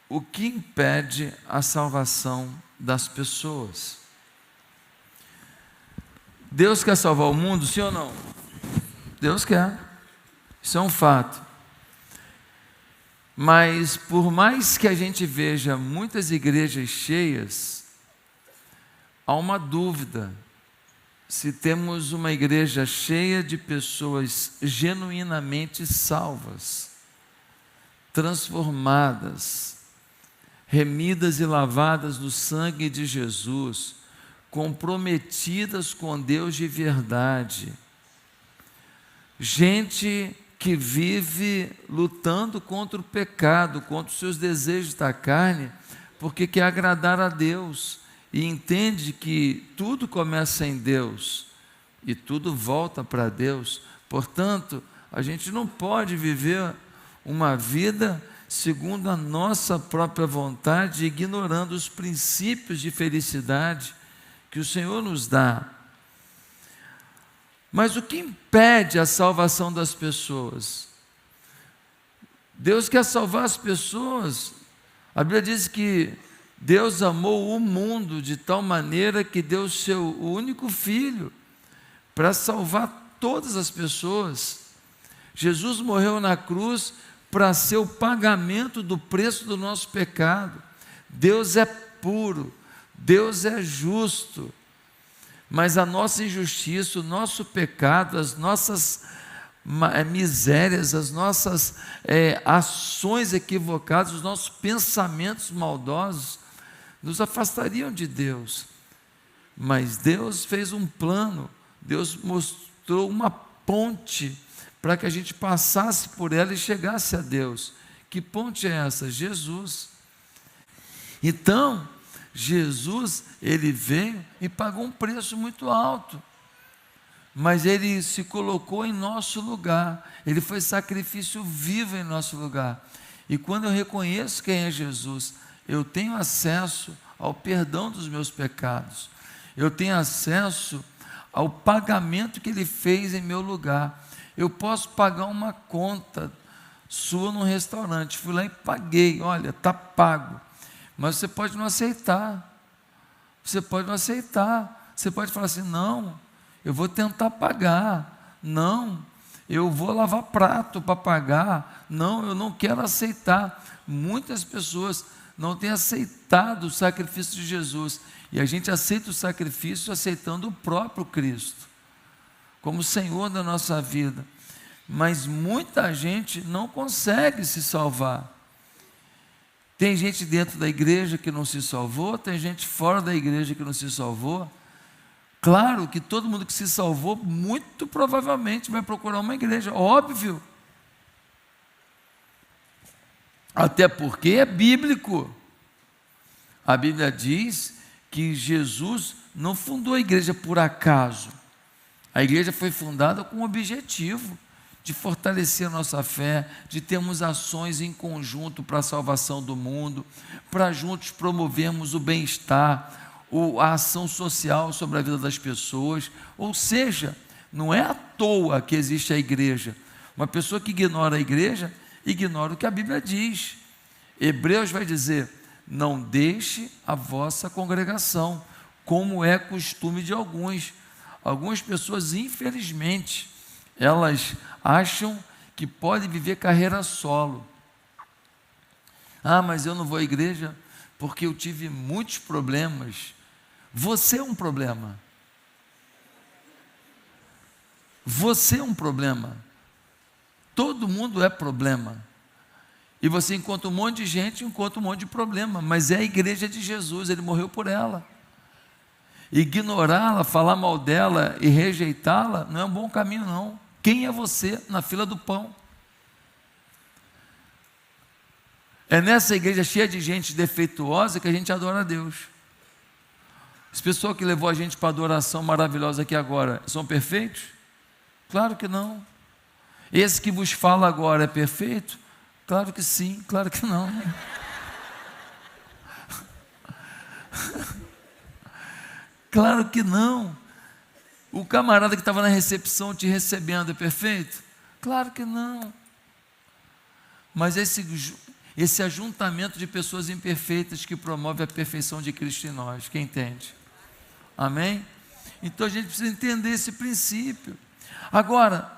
o que impede a salvação das pessoas? Deus quer salvar o mundo, sim ou não? Deus quer, isso é um fato. Mas por mais que a gente veja muitas igrejas cheias, há uma dúvida se temos uma igreja cheia de pessoas genuinamente salvas, transformadas, remidas e lavadas no sangue de Jesus, comprometidas com Deus de verdade, gente que vive lutando contra o pecado, contra os seus desejos da carne, porque quer agradar a Deus e entende que tudo começa em Deus e tudo volta para Deus. Portanto, a gente não pode viver uma vida segundo a nossa própria vontade, ignorando os princípios de felicidade que o Senhor nos dá. Mas o que impede a salvação das pessoas? Deus quer salvar as pessoas. A Bíblia diz que Deus amou o mundo de tal maneira que deu o seu único filho para salvar todas as pessoas. Jesus morreu na cruz para ser o pagamento do preço do nosso pecado. Deus é puro, Deus é justo, mas a nossa injustiça, o nosso pecado, as nossas misérias, as nossas ações equivocadas, os nossos pensamentos maldosos nos afastariam de Deus. Mas Deus fez um plano, Deus mostrou uma ponte para que a gente passasse por ela e chegasse a Deus. Que ponte é essa? Jesus. Então, Jesus, ele veio e pagou um preço muito alto, mas ele se colocou em nosso lugar, ele foi sacrifício vivo em nosso lugar. E quando eu reconheço quem é Jesus, eu tenho acesso ao perdão dos meus pecados, eu tenho acesso ao pagamento que ele fez em meu lugar. Eu posso pagar uma conta sua num restaurante, fui lá e paguei, olha, está pago. Mas você pode não aceitar, você pode não aceitar, você pode falar assim, não, eu vou tentar pagar, não, eu vou lavar prato para pagar, não, eu não quero aceitar. Muitas pessoas não têm aceitado o sacrifício de Jesus, e a gente aceita o sacrifício aceitando o próprio Cristo, como Senhor da nossa vida, mas muita gente não consegue se salvar. Tem gente dentro da igreja que não se salvou, tem gente fora da igreja que não se salvou. Claro que todo mundo que se salvou, muito provavelmente vai procurar uma igreja, óbvio. Até porque é bíblico. A Bíblia diz que Jesus não fundou a igreja por acaso. A igreja foi fundada com o objetivo de fortalecer a nossa fé, de termos ações em conjunto para a salvação do mundo, para juntos promovermos o bem-estar, a ação social sobre a vida das pessoas. Ou seja, não é à toa que existe a igreja. Uma pessoa que ignora a igreja, ignora o que a Bíblia diz. Hebreus vai dizer, não deixe a vossa congregação, como é costume de alguns. Algumas pessoas, infelizmente, elas acham que podem viver carreira solo. Ah, mas eu não vou à igreja porque eu tive muitos problemas. Você é um problema. Você é um problema. Todo mundo é problema. E você encontra um monte de gente, encontra um monte de problema, mas é a igreja de Jesus, ele morreu por ela. Ignorá-la, falar mal dela e rejeitá-la não é um bom caminho, não. Quem é você na fila do pão? É nessa igreja cheia de gente defeituosa que a gente adora a Deus. Esse pessoal que levou a gente para a adoração maravilhosa aqui agora, são perfeitos? Claro que não. Esse que vos fala agora é perfeito? Claro que sim, claro que não. Claro que não. O camarada que estava na recepção te recebendo é perfeito? Claro que não. Mas esse ajuntamento de pessoas imperfeitas que promove a perfeição de Cristo em nós. Quem entende? Amém? Então a gente precisa entender esse princípio. Agora,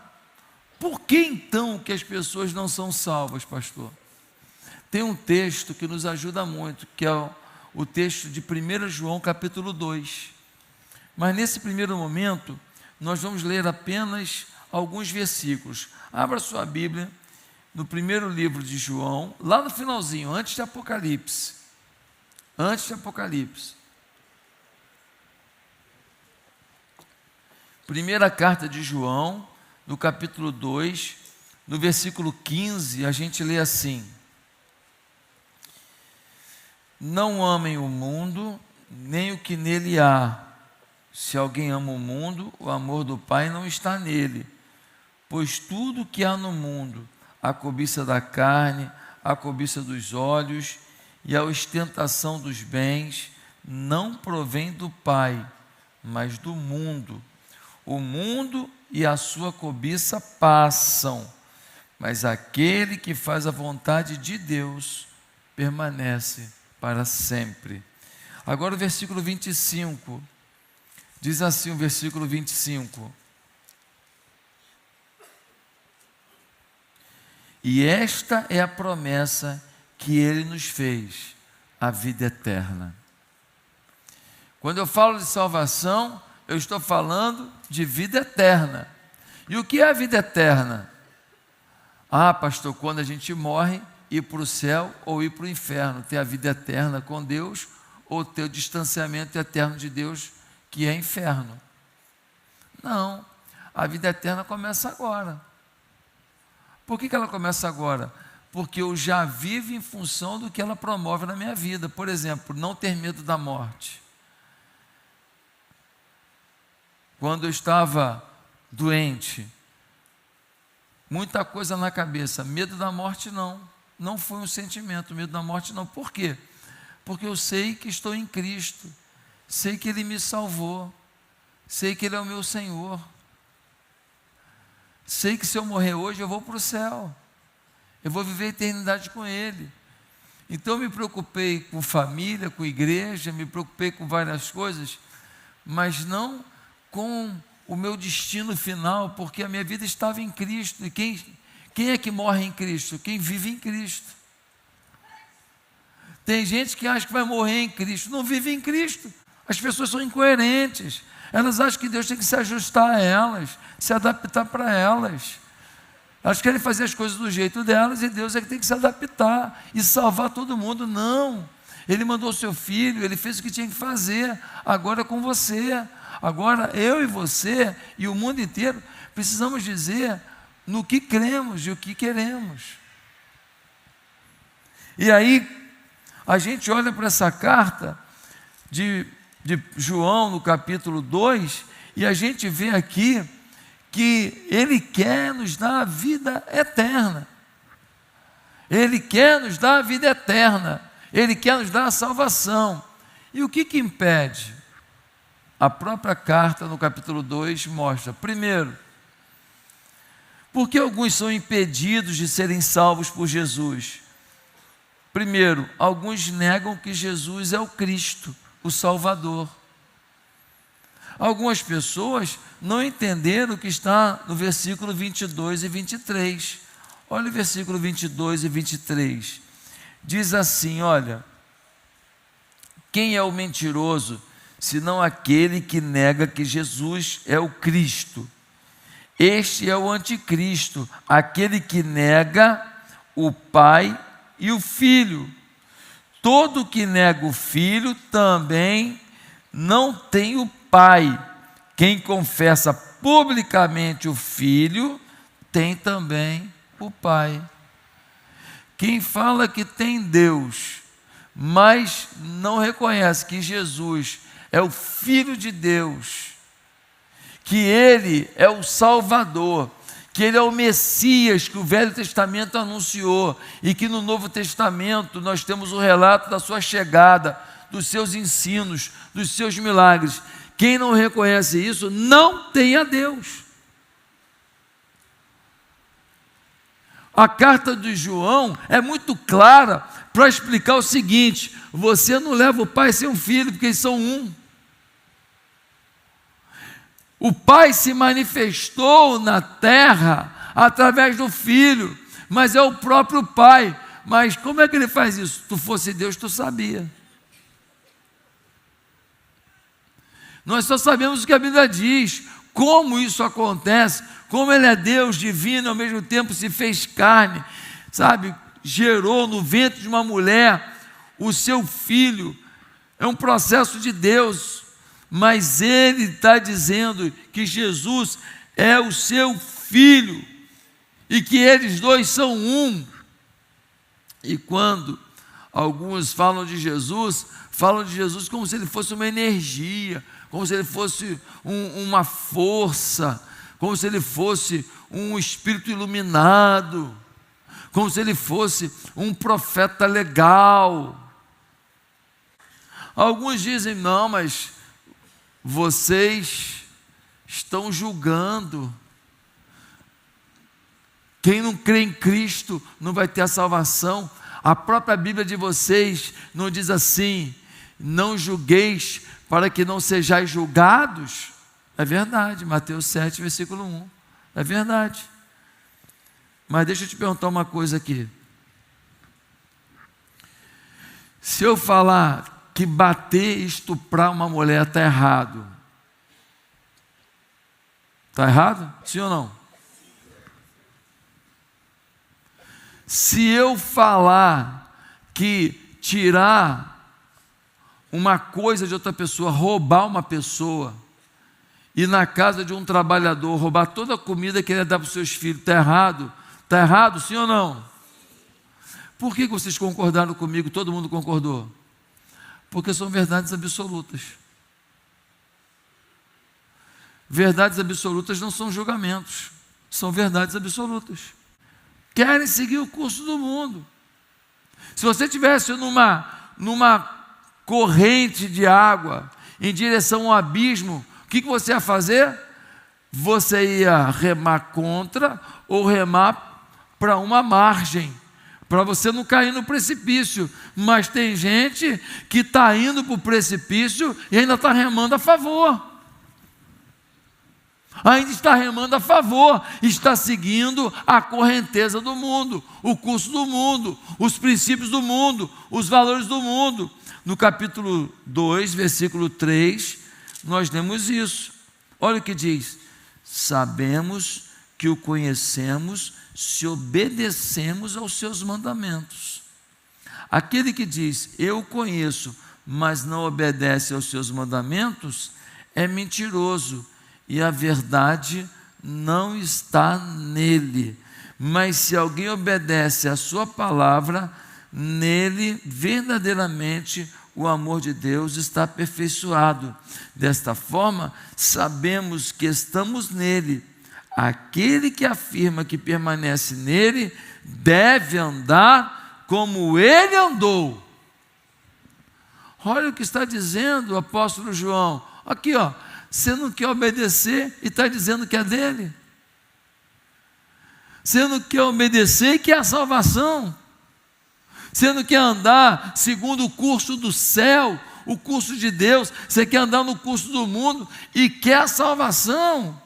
por que então que as pessoas não são salvas, pastor? Tem um texto que nos ajuda muito, que é o texto de 1 João capítulo 2. Mas nesse primeiro momento, nós vamos ler apenas alguns versículos. Abra sua Bíblia no primeiro livro de João, lá no finalzinho, antes de Apocalipse. Antes de Apocalipse. Primeira carta de João, no capítulo 2, no versículo 15, a gente lê assim: não amem o mundo, nem o que nele há. Se alguém ama o mundo, o amor do Pai não está nele. Pois tudo que há no mundo, a cobiça da carne, a cobiça dos olhos e a ostentação dos bens, não provém do Pai, mas do mundo. O mundo e a sua cobiça passam, mas aquele que faz a vontade de Deus permanece para sempre. Agora o versículo 25, diz assim o versículo 25: e esta é a promessa que Ele nos fez, a vida eterna. Quando eu falo de salvação, eu estou falando de vida eterna. E o que é a vida eterna? Ah, pastor, quando a gente morre, ir para o céu ou ir para o inferno, ter a vida eterna com Deus, ou ter o distanciamento eterno de Deus, que é inferno. Não, a vida eterna começa agora. Por que ela começa agora? Porque eu já vivo em função do que ela promove na minha vida. Por exemplo, não ter medo da morte. Quando eu estava doente, muita coisa na cabeça, medo da morte não foi um sentimento, medo da morte não. Por quê? Porque eu sei que estou em Cristo, sei que Ele me salvou, sei que Ele é o meu Senhor, sei que se eu morrer hoje eu vou para o céu, eu vou viver a eternidade com Ele. Então eu me preocupei com família, com igreja, me preocupei com várias coisas, mas não com o meu destino final, porque a minha vida estava em Cristo. E quem é que morre em Cristo? Quem vive em Cristo. Tem gente que acha que vai morrer em Cristo, não vive em Cristo. As pessoas são incoerentes, elas acham que Deus tem que se ajustar a elas, se adaptar para elas. Elas querem fazer as coisas do jeito delas e Deus é que tem que se adaptar e salvar todo mundo. Não, Ele mandou o seu Filho, Ele fez o que tinha que fazer, agora é com você. Agora eu e você e o mundo inteiro precisamos dizer no que cremos e o que queremos. E aí a gente olha para essa carta de João no capítulo 2 e a gente vê aqui que Ele quer nos dar a vida eterna. Ele quer nos dar a vida eterna. Ele quer nos dar a salvação. E o que impede? A própria carta no capítulo 2 mostra. Primeiro, porque alguns são impedidos de serem salvos por Jesus. Primeiro, alguns negam que Jesus é o Cristo, o Salvador. Algumas pessoas não entenderam o que está no versículo 22 e 23. Olha o versículo 22 e 23. Diz assim, olha: quem é o mentiroso, senão aquele que nega que Jesus é o Cristo? Este é o anticristo, aquele que nega o Pai e o Filho. Todo que nega o Filho também não tem o Pai. Quem confessa publicamente o Filho tem também o Pai. Quem fala que tem Deus, mas não reconhece que Jesus é o Filho de Deus, que Ele é o Salvador, que Ele é o Messias que o Velho Testamento anunciou e que no Novo Testamento nós temos o relato da sua chegada, dos seus ensinos, dos seus milagres. Quem não reconhece isso não tem a Deus. A carta de João é muito clara para explicar o seguinte: você não leva o pai sem um filho, porque eles são um. O pai se manifestou na terra através do filho, mas é o próprio pai. Mas como é que ele faz isso? Se tu fosse Deus, tu sabia. Nós só sabemos o que a Bíblia diz, como isso acontece, como ele é Deus divino, ao mesmo tempo se fez carne, sabe? Gerou no ventre de uma mulher o seu filho. É um processo de Deus, mas ele está dizendo que Jesus é o seu filho e que eles dois são um. E quando alguns falam de Jesus como se ele fosse uma energia, como se ele fosse uma força, como se ele fosse um espírito iluminado, como se ele fosse um profeta legal. Alguns dizem: não, mas vocês estão julgando. Quem não crê em Cristo não vai ter a salvação. A própria Bíblia de vocês não diz assim: não julgueis para que não sejais julgados? É verdade, Mateus 7, versículo 1. É verdade. Mas deixa eu te perguntar uma coisa aqui. Se eu falar que bater e estuprar uma mulher está errado, está errado? Sim ou não? Se eu falar que tirar uma coisa de outra pessoa, roubar uma pessoa, e na casa de um trabalhador roubar toda a comida que ele ia dar para os seus filhos, está errado? Está errado, sim ou não? Por que vocês concordaram comigo? Todo mundo concordou? Porque são verdades absolutas. Verdades absolutas não são julgamentos, são verdades absolutas. Querem seguir o curso do mundo. Se você estivesse numa corrente de água em direção ao abismo, o que você ia fazer? Você ia remar contra ou remar para uma margem, para você não cair no precipício. Mas tem gente que está indo para o precipício e ainda está remando a favor. Ainda está remando a favor, está seguindo a correnteza do mundo, o curso do mundo, os princípios do mundo, os valores do mundo. No capítulo 2, versículo 3, nós lemos isso. Olha o que diz: sabemos que o conhecemos se obedecemos aos seus mandamentos. Aquele que diz, eu conheço, mas não obedece aos seus mandamentos, é mentiroso, e a verdade não está nele. Mas se alguém obedece à sua palavra, nele verdadeiramente o amor de Deus está aperfeiçoado. Desta forma, sabemos que estamos nele. Aquele que afirma que permanece nele deve andar como ele andou. Olha o que está dizendo o apóstolo João. Aqui, ó. Você não quer obedecer e está dizendo que é dele. Você não quer obedecer e quer a salvação. Você não quer andar segundo o curso do céu, o curso de Deus. Você quer andar no curso do mundo e quer a salvação.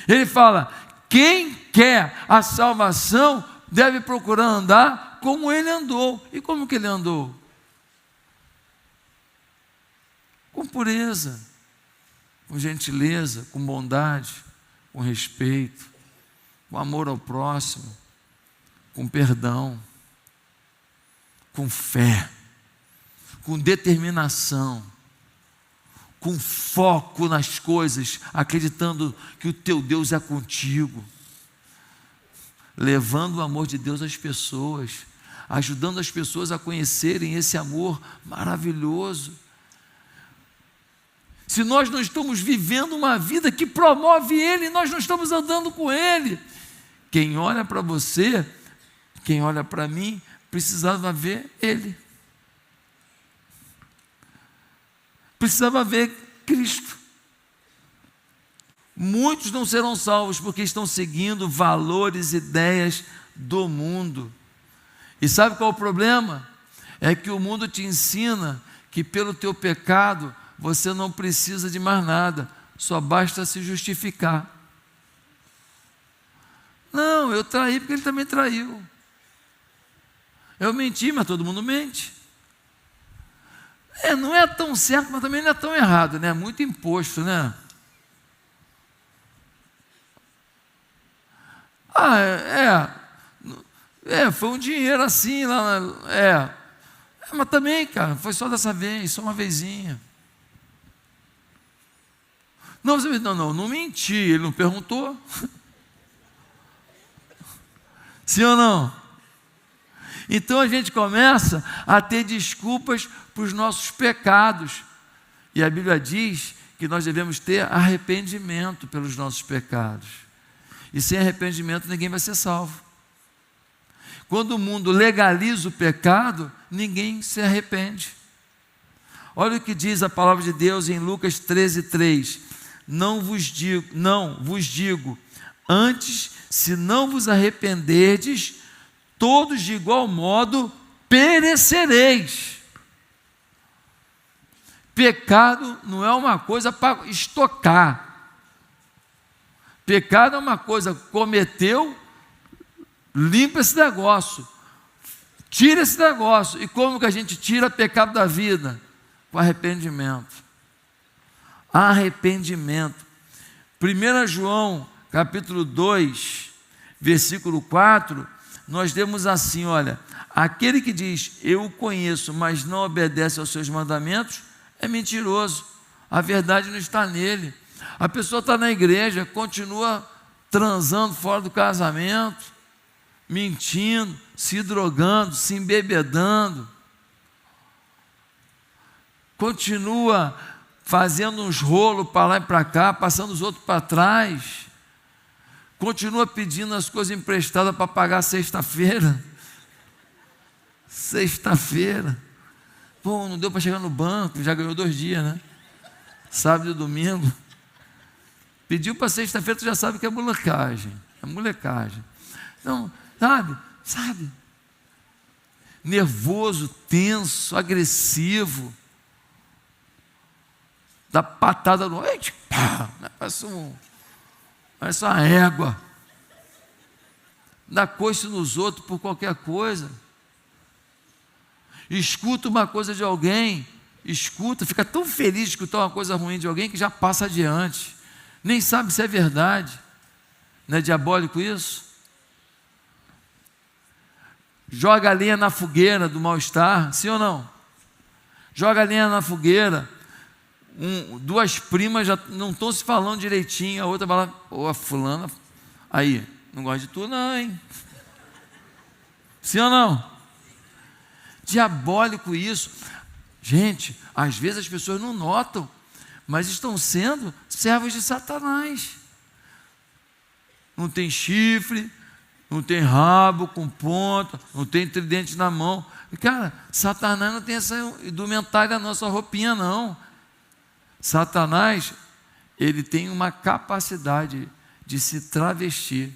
Ele fala, quem quer a salvação deve procurar andar como ele andou. E como que ele andou? Com pureza, com gentileza, com bondade, com respeito, com amor ao próximo, com perdão, com fé, com determinação, com foco nas coisas, acreditando que o teu Deus é contigo, levando o amor de Deus às pessoas, ajudando as pessoas a conhecerem esse amor maravilhoso. Se nós não estamos vivendo uma vida que promove Ele, nós não estamos andando com Ele. Quem olha para você, quem olha para mim, precisava ver Ele. Precisava ver Cristo. Muitos não serão salvos porque estão seguindo valores e ideias do mundo. E sabe qual é o problema? É que o mundo te ensina que pelo teu pecado você não precisa de mais nada, só basta se justificar. Não, eu traí porque ele também traiu. Eu menti, mas todo mundo mente. Não é tão certo, mas também não é tão errado, né? Muito imposto, né? Foi um dinheiro assim lá, mas também, cara, foi só dessa vez, só uma vezinha. Não menti, ele não perguntou. Sim ou não? Então a gente começa a ter desculpas para os nossos pecados. E a Bíblia diz que nós devemos ter arrependimento pelos nossos pecados. E sem arrependimento ninguém vai ser salvo. Quando o mundo legaliza o pecado, ninguém se arrepende. Olha o que diz a palavra de Deus em Lucas 13:3. Não vos digo, antes, se não vos arrependerdes, todos de igual modo perecereis. Pecado não é uma coisa para estocar. Pecado é uma coisa, cometeu, limpa esse negócio, tira esse negócio. E como que a gente tira pecado da vida? Com arrependimento. Arrependimento. 1 João, capítulo 2, versículo 4, nós temos assim, olha, aquele que diz, eu o conheço, mas não obedece aos seus mandamentos, é mentiroso, a verdade não está nele. A pessoa está na igreja, continua transando fora do casamento, mentindo, se drogando, se embebedando, continua fazendo uns rolos para lá e para cá, passando os outros para trás, continua pedindo as coisas emprestadas para pagar sexta-feira. Pô, não deu para chegar no banco, já ganhou 2 dias, né? Sábado e domingo. Pediu para sexta-feira, tu já sabe que é molecagem. É molecagem. Então, sabe? Nervoso, tenso, agressivo. Dá patada no... Parece uma égua. Dá coice nos outros por qualquer coisa. Escuta uma coisa de alguém, fica tão feliz de escutar uma coisa ruim de alguém que já passa adiante. Nem sabe se é verdade. Não é diabólico isso? Joga a lenha na fogueira do mal-estar, sim ou não? Joga a lenha na fogueira. 2 primas já não estão se falando direitinho, a outra fala, a fulana, aí, não gosta de tu não, hein? Sim ou não? Diabólico isso. Gente, às vezes as pessoas não notam, mas estão sendo servos de Satanás. Não tem chifre, não tem rabo com ponta, não tem tridente na mão. E, cara, Satanás não tem essa indumentária não, essa roupinha não. Satanás, ele tem uma capacidade de se travestir.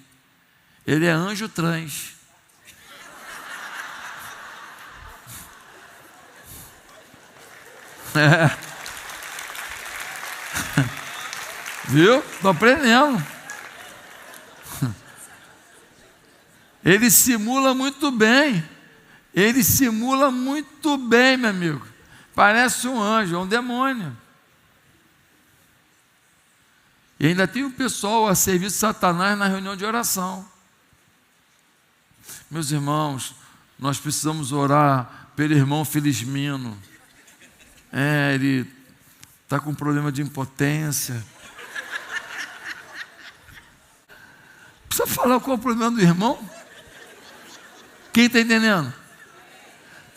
Ele é anjo trans. Viu? Estou aprendendo. Ele simula muito bem. Meu amigo. Parece um anjo, é um demônio. E ainda tem o pessoal a serviço de Satanás na reunião de oração. Meus irmãos, nós precisamos orar pelo irmão Felismino. Ele está com problema de impotência. Precisa falar qual é o problema do irmão? Quem está entendendo?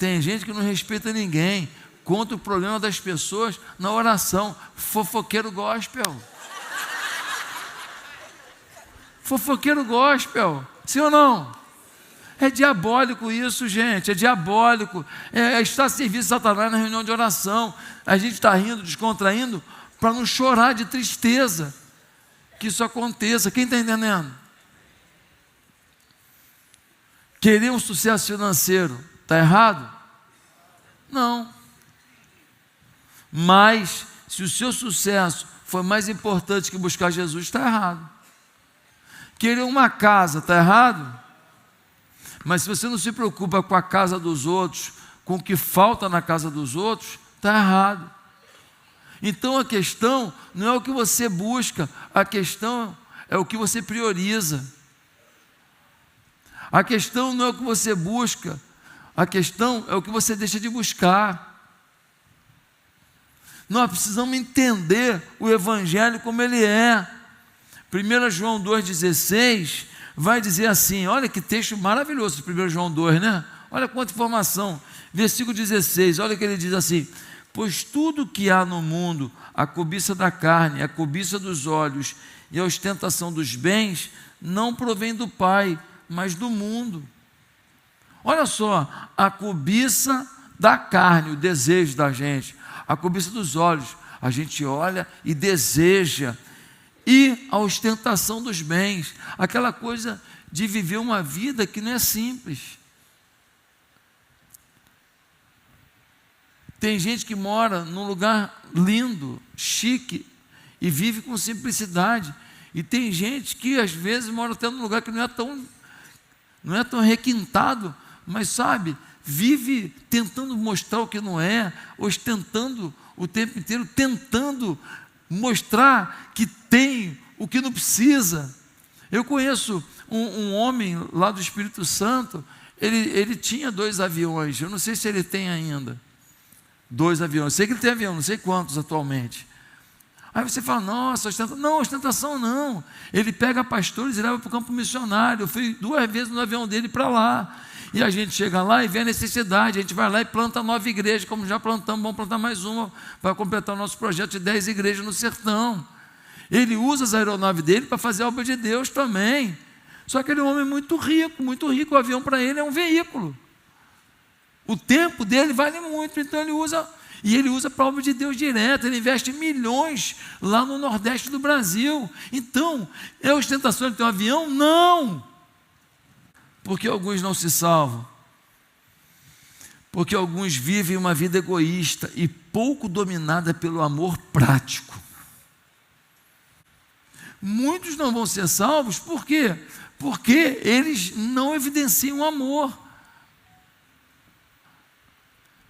Tem gente que não respeita ninguém, conta o problema das pessoas na oração. Fofoqueiro gospel. Fofoqueiro gospel, sim ou não? É diabólico isso, gente, é diabólico. Está a serviço de Satanás na reunião de oração. A gente está rindo, descontraindo, para não chorar de tristeza. que isso aconteça. Quem está entendendo? Querer um sucesso financeiro, está errado? Não. Mas, se o seu sucesso foi mais importante que buscar Jesus, está errado. Querer uma casa, está errado? Mas se você não se preocupa com a casa dos outros, com o que falta na casa dos outros, está errado. Então a questão não é o que você busca, a questão é o que você prioriza. A questão não é o que você busca, a questão é o que você deixa de buscar. Nós precisamos entender o Evangelho como ele é. 1 João 2,16 vai dizer assim, olha que texto maravilhoso, 1 João 2, né? Olha quanta informação. Versículo 16, olha que ele diz assim: pois tudo que há no mundo, a cobiça da carne, a cobiça dos olhos e a ostentação dos bens, não provém do Pai, mas do mundo. Olha só, a cobiça da carne, o desejo da gente, a cobiça dos olhos, a gente olha e deseja, e a ostentação dos bens, aquela coisa de viver uma vida que não é simples. Tem gente que mora num lugar lindo, chique, e vive com simplicidade, e tem gente que às vezes mora até num lugar que não é tão requintado, mas sabe, vive tentando mostrar o que não é, ostentando o tempo inteiro, tentando mostrar que tem o que não precisa. Eu conheço um homem lá do Espírito Santo, ele tinha 2 aviões, eu não sei se ele tem ainda 2 aviões, sei que ele tem avião, não sei quantos atualmente. Aí você fala, nossa, ostentação não, ele pega pastores e leva para o campo missionário. Eu fui 2 vezes no avião dele para lá, e a gente chega lá e vê a necessidade, a gente vai lá e planta 9 igrejas, como já plantamos, vamos plantar mais uma, para completar o nosso projeto de 10 igrejas no sertão. Ele usa as aeronaves dele para fazer a obra de Deus também, só que ele é um homem muito rico, o avião para ele é um veículo, o tempo dele vale muito, então ele usa para a obra de Deus direto, ele investe milhões lá no Nordeste do Brasil. Então, é ostentação de ter um avião? Não! Porque alguns não se salvam, porque alguns vivem uma vida egoísta e pouco dominada pelo amor prático. Muitos não vão ser salvos, por quê? Porque eles não evidenciam amor.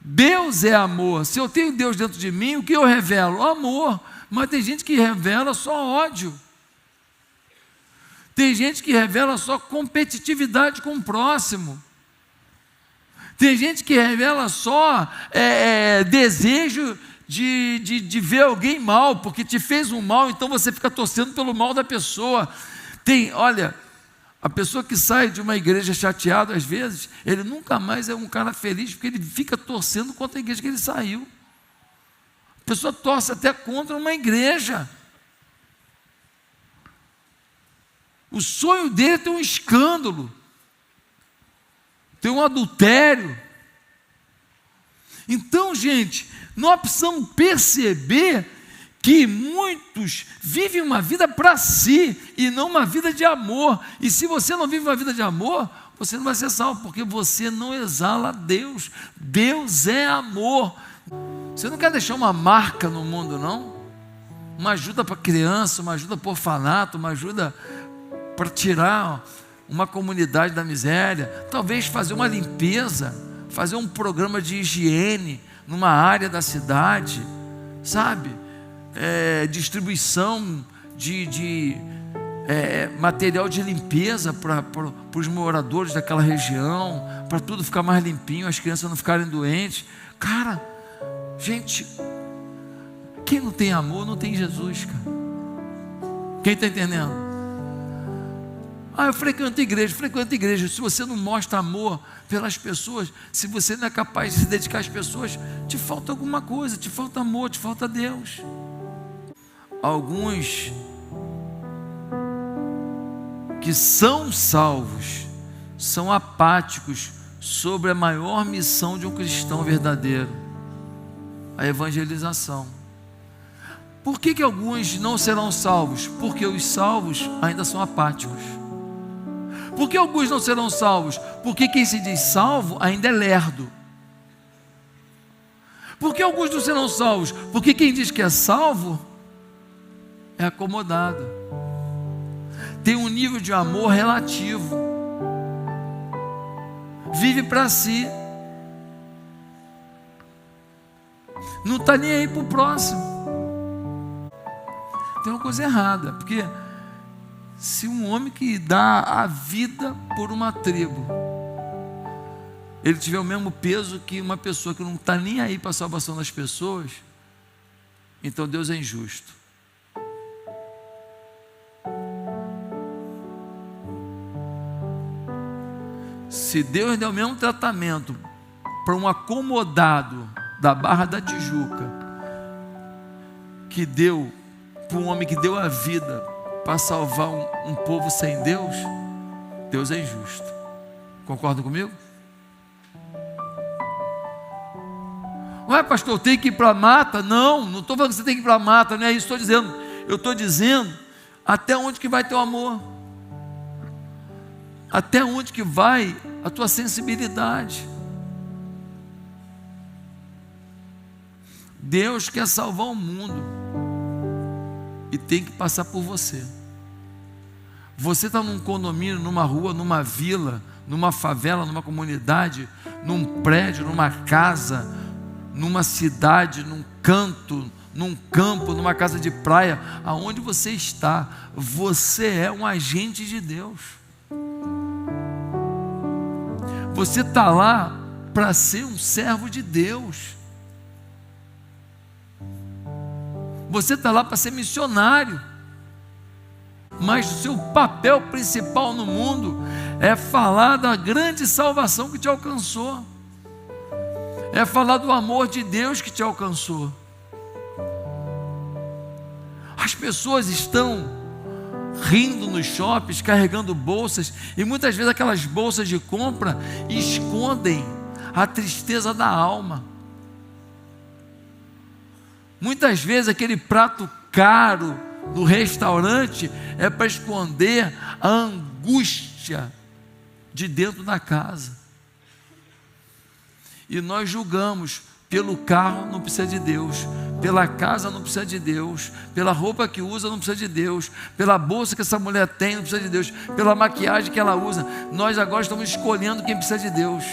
Deus é amor. Se eu tenho Deus dentro de mim, o que eu revelo? Amor. Mas tem gente que revela só ódio. Tem gente que revela só competitividade com o próximo. Tem gente que revela só desejo de ver alguém mal, porque te fez um mal, então você fica torcendo pelo mal da pessoa. Olha, a pessoa que sai de uma igreja chateado, às vezes, ele nunca mais é um cara feliz, porque ele fica torcendo contra a igreja que ele saiu. A pessoa torce até contra uma igreja. O sonho dele é ter um escândalo, ter um adultério. Então, gente, nós precisamos perceber que muitos vivem uma vida para si e não uma vida de amor. E se você não vive uma vida de amor, você não vai ser salvo, porque você não exala Deus. Deus é amor. Você não quer deixar uma marca no mundo, não? Uma ajuda para criança, uma ajuda para orfanato, uma ajuda para tirar uma comunidade da miséria, talvez fazer uma limpeza, fazer um programa de higiene numa área da cidade, sabe? Distribuição de material de limpeza para os moradores daquela região, para tudo ficar mais limpinho, as crianças não ficarem doentes. Cara, gente, quem não tem amor não tem Jesus, cara. Quem está entendendo? Eu frequento igreja. Se você não mostra amor pelas pessoas, se você não é capaz de se dedicar às pessoas, te falta alguma coisa, te falta amor, te falta Deus. Alguns que são salvos são apáticos sobre a maior missão de um cristão verdadeiro, a evangelização. Por que alguns não serão salvos? Porque os salvos ainda são apáticos. Por que alguns não serão salvos? Porque quem se diz salvo ainda é lerdo. Por que alguns não serão salvos? Porque quem diz que é salvo é acomodado. Tem um nível de amor relativo. Vive para si. Não está nem aí para o próximo. Tem uma coisa errada, porque se um homem que dá a vida por uma tribo, ele tiver o mesmo peso que uma pessoa que não está nem aí para a salvação das pessoas, então Deus é injusto. Se Deus der o mesmo tratamento para um acomodado da Barra da Tijuca, que deu para um homem que deu a vida para salvar um povo sem Deus, Deus é injusto. Concordam comigo? Ué, pastor, eu tenho que ir para a mata? Não estou falando que você tem que ir para a mata, não é isso que estou dizendo. Eu estou dizendo até onde que vai teu amor, até onde que vai a tua sensibilidade. Deus quer salvar o mundo e tem que passar por você. Você está num condomínio, numa rua, numa vila, numa favela, numa comunidade, num prédio, numa casa, numa cidade, num canto, num campo, numa casa de praia, aonde você está, você é um agente de Deus. Você está lá para ser um servo de Deus. Você está lá para ser missionário. Mas o seu papel principal no mundo é falar da grande salvação que te alcançou. É falar do amor de Deus que te alcançou. As pessoas estão rindo nos shoppings, carregando bolsas, e muitas vezes aquelas bolsas de compra escondem a tristeza da alma. Muitas vezes aquele prato caro no restaurante é para esconder a angústia de dentro da casa. E nós julgamos, pelo carro não precisa de Deus, pela casa não precisa de Deus, pela roupa que usa não precisa de Deus, pela bolsa que essa mulher tem não precisa de Deus, pela maquiagem que ela usa. Nós agora estamos escolhendo quem precisa de Deus.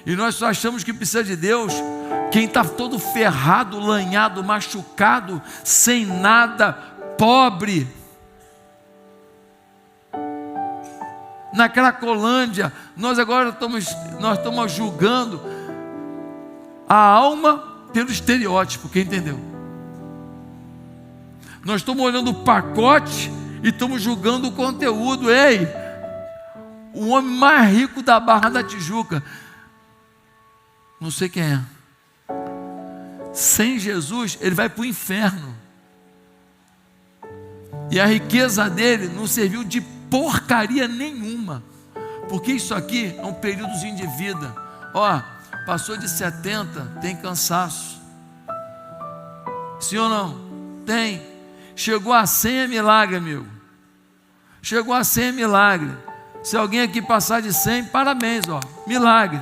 E nós só achamos que precisa de Deus quem está todo ferrado, lanhado, machucado, sem nada, pobre. Na Cracolândia, nós agora estamos julgando a alma pelo estereótipo, quem entendeu? Nós estamos olhando o pacote e estamos julgando o conteúdo. Ei, o homem mais rico da Barra da Tijuca, não sei quem é, sem Jesus ele vai para o inferno, e a riqueza dele não serviu de porcaria nenhuma, porque isso aqui é um períodozinho de vida. Ó, passou de 70, tem cansaço, sim ou não? Tem. Chegou a 100 é milagre, amigo. Chegou a 100 é milagre. Se alguém aqui passar de 100, parabéns, ó, milagre.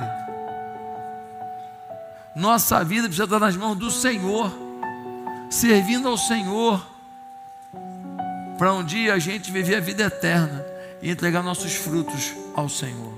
Nossa vida precisa estar nas mãos do Senhor, servindo ao Senhor, para um dia a gente viver a vida eterna e entregar nossos frutos ao Senhor.